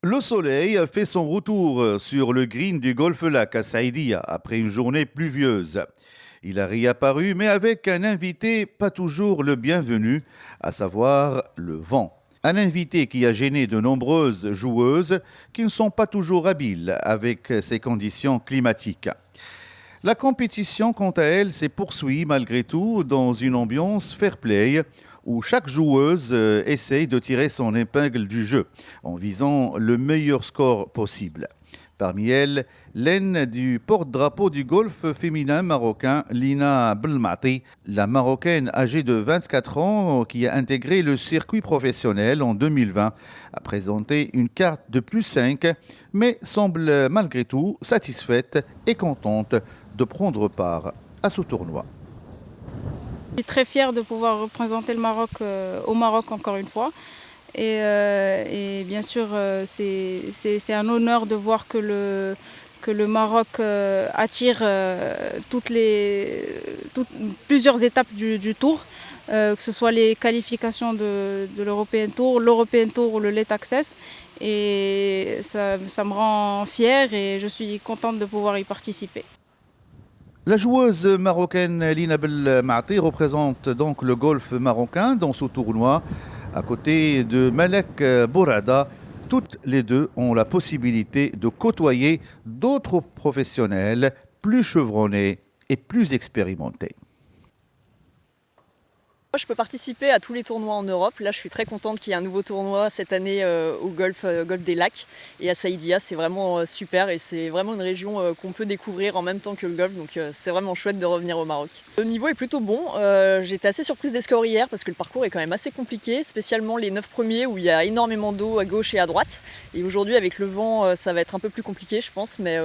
Le soleil fait son retour sur le green du Golfe Lac à Saïdia après une journée pluvieuse. Il a réapparu, mais avec un invité pas toujours le bienvenu, à savoir le vent. Un invité qui a gêné de nombreuses joueuses qui ne sont pas toujours habiles avec ces conditions climatiques. La compétition, quant à elle, s'est poursuivie malgré tout dans une ambiance fair play où chaque joueuse essaye de tirer son épingle du jeu en visant le meilleur score possible. Parmi elles, l'aine du porte-drapeau du golf féminin marocain, Lina Belmati, la Marocaine âgée de 24 ans qui a intégré le circuit professionnel en 2020, a présenté une carte de plus 5, mais semble malgré tout satisfaite et contente de prendre part à ce tournoi. Je suis très fière de pouvoir représenter le Maroc au Maroc encore une fois. Et bien sûr, c'est un honneur de voir que le Maroc attire plusieurs étapes du tour, que ce soit les qualifications de l'European Tour ou le Late Access. Et ça me rend fière et je suis contente de pouvoir y participer. La joueuse marocaine Lina Belmati représente donc le golf marocain dans ce tournoi, à côté de Malek Bourada. Toutes les deux ont la possibilité de côtoyer d'autres professionnels plus chevronnés et plus expérimentés. Moi, je peux participer à tous les tournois en Europe. Là, je suis très contente qu'il y ait un nouveau tournoi cette année au golf des Lacs et à Saïdia. C'est vraiment super et c'est vraiment une région qu'on peut découvrir en même temps que le golf. Donc, c'est vraiment chouette de revenir au Maroc. Le niveau est plutôt bon. J'étais assez surprise des scores hier parce que le parcours est quand même assez compliqué, spécialement les 9 premiers où il y a énormément d'eau à gauche et à droite. Et aujourd'hui, avec le vent, ça va être un peu plus compliqué, je pense. Mais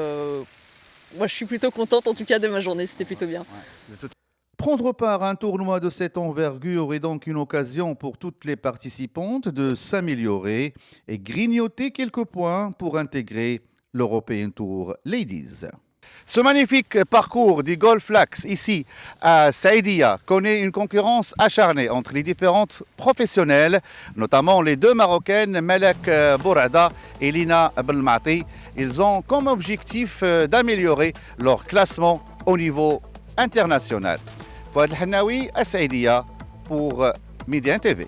moi, je suis plutôt contente en tout cas de ma journée. C'était plutôt bien. Prendre part à un tournoi de cette envergure est donc une occasion pour toutes les participantes de s'améliorer et grignoter quelques points pour intégrer l'European Tour Ladies. Ce magnifique parcours du Golf Lacs ici à Saïdia connaît une concurrence acharnée entre les différentes professionnelles, notamment les deux Marocaines Malek Bourada et Lina Belmati. Ils ont comme objectif d'améliorer leur classement au niveau international. Fouad El Hennaoui à Saïdia pour Média TV.